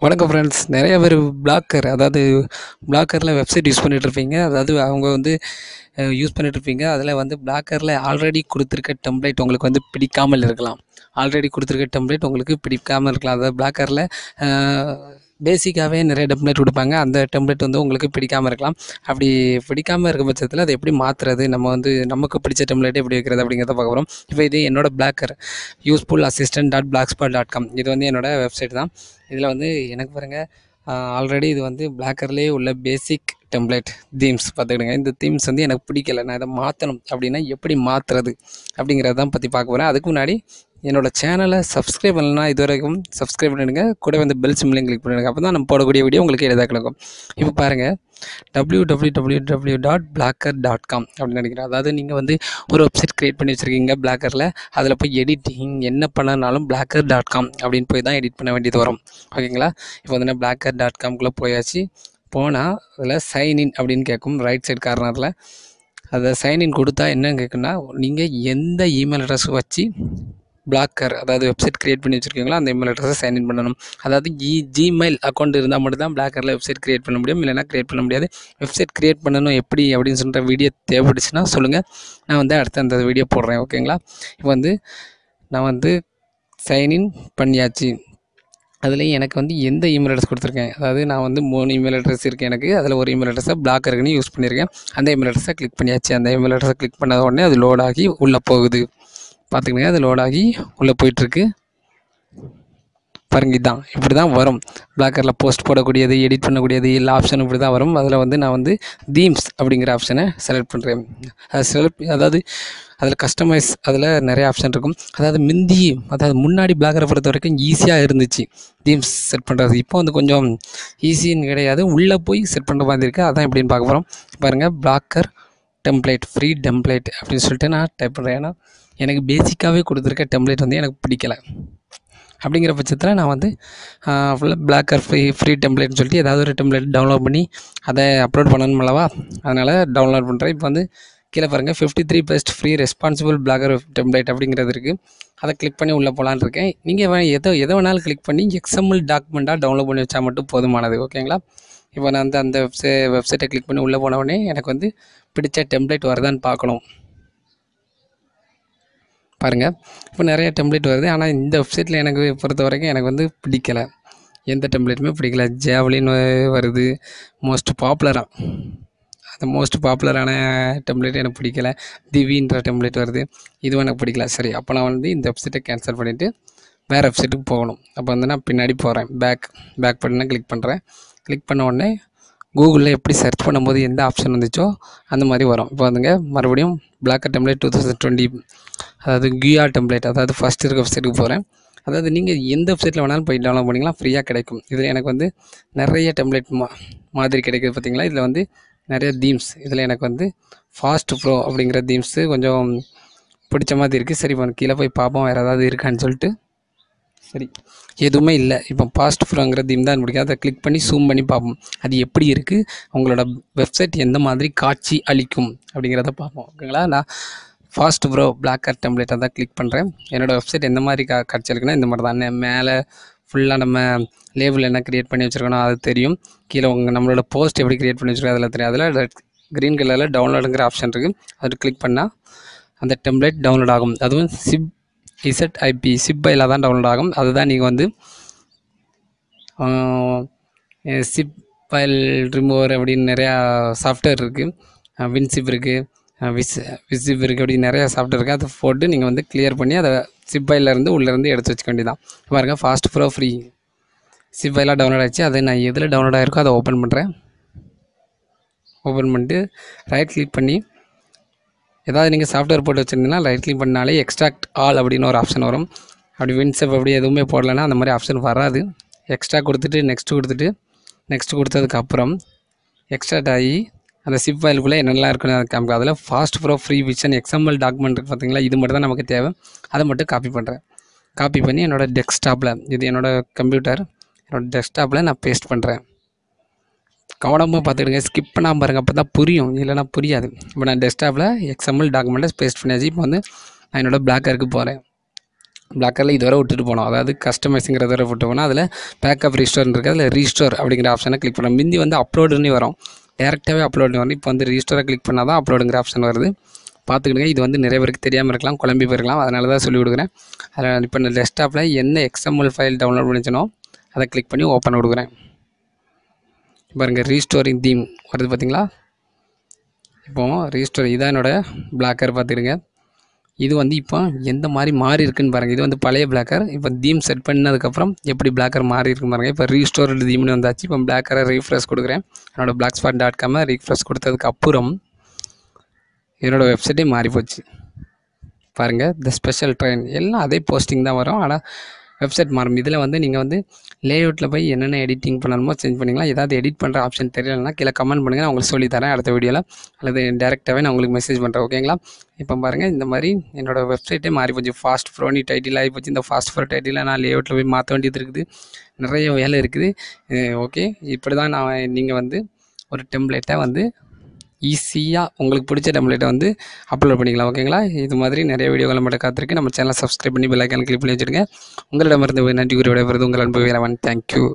வணக்கம் ஃப்ரெண்ட்ஸ். நிறைய பேர் பிளாக்கர் அதாவது பிளாக்கரில் வெப்சைட் யூஸ் பண்ணிகிட்ருப்பீங்க. அதாவது அவங்க யூஸ் பண்ணிகிட்ருப்பீங்க. அதில் பிளாக்கரில் ஆல்ரெடி கொடுத்துருக்க டெம்ப்ளேட் உங்களுக்கு பிடிக்காமல் இருக்கலாம். உங்களுக்கு பிடிக்காமல் இருக்கலாம். அதாவது பிளாக்கரில் பேசிக்காகவே நிறைய டெம்ப்ளேட் கொடுப்பாங்க. அந்த டெம்ப்ளேட் உங்களுக்கு பிடிக்காமல் இருக்கலாம். அப்படி பிடிக்காமல் இருக்கும் பட்சத்தில் அதை எப்படி மாற்றுறது, நமக்கு பிடிச்ச டெம்ப்ளேட்டை எப்படி வைக்கிறது அப்படிங்கிறத பார்க்க போகிறோம். இப்போ இது என்னோட பிளாக்கர் usefulassistant.blogspot.com. இது என்னோடய வெப்சைட் தான். இதில் எனக்கு பாருங்கள், ஆல்ரெடி இது பிளாக்கர்லேயே உள்ள பேசிக் டெம்ப்ளேட் தீம்ஸ் பார்த்துக்கிடுங்க. இந்த தீம்ஸ் எனக்கு பிடிக்கல, நான் இதை மாற்றணும் அப்படின்னா எப்படி மாற்றுறது அப்படிங்கிறத தான் பற்றி பார்க்க போகிறேன். அதுக்கு முன்னாடி என்னோடய சேனலை சப்ஸ்கிரைப் பண்ணலன்னா இது வரைக்கும் சப்ஸ்கிரைப் பண்ணிவிடுங்க. கூட பெல் சிம்லையும் கிளிக் பண்ணிவிடுங்க. அப்போ தான் நம்ம போடக்கூடிய வீடியோ உங்களுக்கு எளிதாக கிடைக்கும். இப்போ பாருங்கள், www.blacker.com அப்படின்னு நினைக்கிறேன். அதாவது நீங்கள் ஒரு வெப்சைட் க்ரியேட் பண்ணி வச்சுருக்கீங்க பிளாக்கரில். அதில் போய் எடிட்டிங் என்ன பண்ணனாலும் blacker.com அப்படின்னு போய் தான் எடிட் பண்ண வேண்டியது வரும். ஓகேங்களா? இப்போ blacker.comக்குள்ளே போயாச்சு. போனால் அதில் சைன்இன் அப்படின்னு கேட்கும். ரைட் சைடு கார்னரில் அதை சைன்இன் கொடுத்தா என்ன கேட்குன்னா, நீங்கள் எந்த இமெயில் அட்ரஸ் வச்சு பிளாக்கர் அதாவது வெப்சைட் க்ரியேட் பண்ணி வச்சுருக்கீங்களோ அந்த இமெயில் அட்ரஸை சைன்இன் பண்ணணும். அதாவது ஜிமெயில் அக்கௌண்ட் இருந்தால் மட்டும் தான் பிளாக்கரில் வெப்சைட் க்ரியேட் பண்ண முடியும், இல்லைனா க்ரியேட் பண்ண முடியாது. வெப்சைட் க்ரியேட் பண்ணணும் எப்படி அப்படின்னு சொல்கிற வீடியோ தேவைப்படுச்சுன்னா சொல்லுங்கள், நான் அடுத்த அந்த வீடியோ போடுறேன். ஓகேங்களா? இப்போ நான் சைன்இன் பண்ணியாச்சு. அதுலேயும் எனக்கு எந்த இமெயில் அட்ரஸ் கொடுத்துருக்கேன், அதாவது நான் 3 இமெயில் அட்ரஸ் இருக்குது எனக்கு. அதில் ஒரு இமெயில் அட்ரஸை பிளாக்கருக்குன்னு யூஸ் பண்ணியிருக்கேன். அந்த இமெயில் அட்ரஸை கிளிக் பண்ணியாச்சு. அந்த இமெயில் அட்ரஸை கிளிக் பண்ணாத உடனே அது லோட் ஆகி உள்ளே போகுது. பார்த்துக்கங்க, அது லோட் ஆகி உள்ளே போயிட்டுருக்கு. பாருங்க, இதுதான் இப்படி தான் வரும். பிளாக்கரில் போஸ்ட் போடக்கூடியது, எடிட் பண்ணக்கூடியது எல்லா ஆப்ஷனும் இப்படி தான் வரும். அதில் நான் தீம்ஸ் அப்படிங்கிற ஆப்ஷனை செலக்ட் பண்ணுறேன். அதாவது அதில் கஸ்டமைஸ், அதில் நிறைய ஆப்ஷன் இருக்கும். அதாவது முன்னாடி பிளாக்கரை பொறுத்த வரைக்கும் ஈஸியாக இருந்துச்சு தீம்ஸ் செட் பண்ணுறது. இப்போ கொஞ்சம் ஈஸின்னு கிடையாது, உள்ளே போய் செட் பண்ணுற மாதிரி இருக்குது. அதான் எப்படின்னு பார்க்க போகிறோம். பாருங்கள், பிளாக்கர் டெம்ப்ளேட் ஃப்ரீ டெம்ப்ளேட் அப்படின்னு சொல்லிட்டு நான் டைப் பண்ணுறேன். ஏன்னா எனக்கு பேசிக்காகவே கொடுத்துருக்க டெம்ப்ளேட் எனக்கு பிடிக்கலை. அப்படிங்கிற பட்சத்தில் நான் ஃபுல்லாக பிளாக்கர் ஃப்ரீ டெம்ப்ளேட்னு சொல்லிட்டு ஏதாவது ஒரு டெம்ப்ளேட் டவுன்லோட் பண்ணி அதை அப்லோட் பண்ணணும் அல்லவா, அதனால் டவுன்லோட் பண்ணுறேன். இப்போ கீழே பாருங்கள், 53 best free responsible blogger template அப்படிங்கிறது இருக்குது. அதை கிளிக் பண்ணி உள்ளே போகலான்னு இருக்கேன். நீங்கள் எதை வேணாலும் கிளிக் பண்ணி XML டாக்குமெண்ட்டாக டவுன்லோட் பண்ணி வச்சா மட்டும் போதுமானது. ஓகேங்களா? இப்போ நான் அந்த வெப்சைட்டை கிளிக் பண்ணி உள்ளே போன உடனே எனக்கு பிடிச்ச டெம்ப்ளேட் வருதான்னு பார்க்கணும். பாருங்கள், இப்போ நிறைய டெம்ப்ளேட் வருது. ஆனால் இந்த வெப்சைட்டில் எனக்கு பொறுத்த வரைக்கும் எனக்கு பிடிக்கலை, எந்த டெம்ப்ளேட்டுமே பிடிக்கல. ஜாவ்லின் வருது, மோஸ்ட் பாப்புலரான டெம்ப்ளேட் எனக்கு பிடிக்கல. திவின்ற டெம்ப்ளேட் வருது, இதுவும் எனக்கு பிடிக்கல. சரி, அப்போ நான் இந்த வெப்சைட்டை கேன்சல் பண்ணிவிட்டு வேறு வெப்சைட்டுக்கு போகணும். அப்போ நான் பின்னாடி போகிறேன். பேக் பட்டனை கிளிக் பண்ணுறேன். கிளிக் பண்ண உடனே கூகுளில் எப்படி சர்ச் பண்ணும்போது எந்த ஆப்ஷன் வந்துச்சோ அந்த மாதிரி வரும். இப்போ மறுபடியும் பிளாக்கர் டெம்ப்ளேட் 2020, அதாவது கியூஆர் டெம்ப்ளேட், அதாவது ஃபஸ்ட் இருக்க வெப்சைட்டுக்கு போகிறேன். அதாவது நீங்கள் எந்த வெப்சைட்டில் வேணாலும் போய் டவுன்லோட் பண்ணிக்கலாம், ஃப்ரீயாக கிடைக்கும். இதில் எனக்கு நிறைய டெம்ப்ளேட் மாதிரி கிடைக்குது. பார்த்திங்களா? இதில் நிறைய தீம்ஸ். இதில் எனக்கு ஃபாஸ்ட் ப்ரோ அப்படிங்கிற தீம்ஸு கொஞ்சம் பிடிச்ச மாதிரி இருக்குது. சரி, இப்போ கீழே போய் பார்ப்போம் வேறு ஏதாவது இருக்கான்னு சொல்லிட்டு. சரி, எதுவுமே இல்லை. இப்போ ஃபாஸ்ட் ப்ரோங்கிற தீம் தான் பிடிக்கும். அதை கிளிக் பண்ணி ஜூம் பண்ணி பார்ப்போம் அது எப்படி இருக்குது, உங்களோட வெப்சைட் எந்த மாதிரி காட்சி அளிக்கும் அப்படிங்கிறத பார்ப்போம். ஓகேங்களா? நான் ஃபாஸ்ட் ப்ரோ பிளாக்கர் டெம்ப்ளேட்டை தான் கிளிக் பண்ணுறேன். என்னோடய வெப்சைட் எந்த மாதிரி காட்சி அளிக்குன்னா இந்த மாதிரி தான். மேலே ஃபுல்லாக நம்ம லேபிள் என்ன க்ரியேட் பண்ணி வச்சுருக்கணும் அது தெரியும். கீழே நம்மளோட போஸ்ட் எப்படி க்ரியேட் பண்ணி வச்சுருக்கோம் அதில் தெரியும். அதில் க்ரீன் கலரில் டவுன்லோடுங்கிற ஆப்ஷன் இருக்குது. அது கிளிக் பண்ணால் அந்த டெம்ப்ளேட் டவுன்லோட் ஆகும். அதுவும் ZIP ஃபைலாக தான் டவுன்லோட் ஆகும். அதுதான் நீங்கள் சிப் ஃபைல் ரிமூவர் அப்படின்னு நிறையா சாஃப்ட்வேர் இருக்குது. வின்சிப் இருக்குது, விசிப் இருக்குது, அப்படி நிறையா சாஃப்ட்வேர் இருக்குது. அதை போட்டு நீங்கள் கிளியர் பண்ணி அதை சிப் ஃபைலேருந்து உள்ளேருந்து எடுத்து வச்சுக்க வேண்டியதான். பாருங்கள், ஃபாஸ்ட் ப்ரோ ஃப்ரீ சிப் ஃபைலாக டவுன்லோட் ஆகிடுச்சு. அதை நான் எதில் டவுன்லோட் ஆகிருக்கோ அதை ஓப்பன் பண்ணுறேன். ஓப்பன் பண்ணிட்டு ரைட் கிளிக் பண்ணி ஏதாவது நீங்கள் சாஃப்ட்வேர் போட்டு வச்சுருந்தீங்கன்னா ரைட் கிளிக் பண்ணாலே எக்ஸ்ட்ராக்ட் ஆல் அப்படின்னு ஒரு ஆப்ஷன் வரும். அப்படி வின்சப் அப்படி எதுவுமே போடலைன்னா அந்த மாதிரி ஆப்ஷன் வராது. எக்ஸ்ட்ரா கொடுத்துட்டு நெக்ஸ்ட் கொடுத்ததுக்கப்புறம் எக்ஸ்ட்ராக்ட் ஆகி அந்த சிப் ஃபைலுக்குள்ளே என்னெல்லாம் இருக்குன்னு அதை காமிக்கும். அதில் fast pro free vision XML document இருக்குது பார்த்தீங்களா, இது மட்டும் தான் நமக்கு தேவை. அதை மட்டும் காப்பி பண்ணுறேன். காப்பி பண்ணி என்னோடய டெஸ்க்டாப்பில், இது என்னோடய கம்ப்யூட்டர், என்னோடய டெஸ்க்டாப்பில் நான் பேஸ்ட் பண்ணுறேன். கவனமாக பார்த்துக்கிடுங்க, ஸ்கிப் பண்ணாமல் பாருங்கள், அப்போ தான் புரியும், இல்லைனா புரியாது. இப்போ நான் டெஸ்க்டாப்பில் XML டாக்குமெண்ட்டை பேஸ்ட் பண்ணியாச்சு. இப்போ நான் என்னோடய பிளாக்கருக்கு போகிறேன். பிளாக்கரில் இதுவரை விட்டுட்டு போனோம், அதாவது கஸ்டமைஸுங்கிறத வரை விட்டு போனால் அதில் பேக்கப் ரீஸ்டோர் இருக்குது, அதில் ரீஸ்டோர் அப்படிங்கிற ஆப்ஷனை கிளிக் பண்ணோம். முந்தி வந்து அப்லோடுன்னு வரும், டேரெக்டாகவே அப்லோடுன்னு வரும். இப்போ வந்து ரீஸ்டோரை கிளிக் பண்ணால் தான் அப்லோடுங்கிற ஆப்ஷன் வருது. பார்த்துக்கிடுங்க. இது வந்து நிறைய பேருக்கு தெரியாமல் இருக்கலாம், குழம்பி போயிருக்கலாம், அதனால தான் சொல்லி கொடுக்குறேன். அதில் இப்போ நான் டெஸ்க்டாப்பில் என்ன XML ஃபைல் டவுன்லோட் பண்ணிச்சனோ அதை கிளிக் பண்ணி ஓப்பன் கொடுக்குறேன். பாருங்கள் ரீஸ்டோரிங் தீம் வருது பார்த்தீங்களா. இப்போது ரீஸ்டோர் இதான் என்னோடய பிளாக்கர் பார்த்துக்கிடுங்க. இது வந்து இப்போ எந்த மாதிரி மாறி இருக்குன்னு பாருங்கள். இது வந்து பழைய பிளாக்கர். இப்போ தீம் செட் பண்ணதுக்கப்புறம் எப்படி பிளாக்கர் மாறி இருக்குன்னு பாருங்கள். இப்போ ரீஸ்டோர்டு தீம்னு வந்தாச்சு. இப்போ பிளாக்கரை ரீஃப்ரெஷ் கொடுக்குறேன். என்னோடய blackspot.com ரீஃப்ரெஷ் கொடுத்ததுக்கு அப்புறம் என்னோடய வெப்சைட்டே மாறி போச்சு பாருங்கள். த ஸ்பெஷல் ட்ரெயின் எல்லாம் அதே போஸ்டிங் தான் வரும், ஆனால் வெப்சைட் மாறும். இதில் வந்து நீங்கள் வந்து லேஅவுட்டில் போய் என்னென்ன எடிட்டிங் பண்ணணுமோ சேஞ்ச் பண்ணிக்கலாம். ஏதாவது எடிட் பண்ணுற ஆப்ஷன் தெரியலைன்னா கீழே கமெண்ட் பண்ணுங்கள், நான் உங்களுக்கு சொல்லித்தரேன் அடுத்த வீடியோவில், அல்லது டேரெக்டாகவே நான் உங்களுக்கு மெசேஜ் பண்ணுறேன். ஓகேங்களா. இப்போ பாருங்கள் இந்த மாதிரி என்னோடய வெப்சைட்டே மாறி போச்சு. ஃபாஸ்ட் ப்ரோனி டைட்டில் ஆகி போச்சு. இந்த ஃபாஸ்ட் ப்ரோ டைட்டில் நான் லேஅவுட்டில் போய் மாற்ற வேண்டியது இருக்குது, நிறைய வேலை இருக்குது. ஓகே, இப்படி தான் நீங்கள் வந்து ஒரு டெம்ப்ளேட்டை வந்து ஈஸியாக உங்களுக்கு பிடிச்ச டெம்ப்ளேட்டை வந்து அப்லோட் பண்ணிக்கலாம். ஓகேங்களா. இது மாதிரி நிறைய வீடியோக்களை மட்டும் காத்திருக்கு. நம்ம சேனலை சப்ஸ்கிரைப் பண்ணி பெல் ஐக்கான் கிளிக் பண்ணி வச்சுருங்க. உங்களிடமிருந்து நன்றி கூறி விடைபெறுவது உங்கள் அன்பு வேலவன். தேங்க்யூ.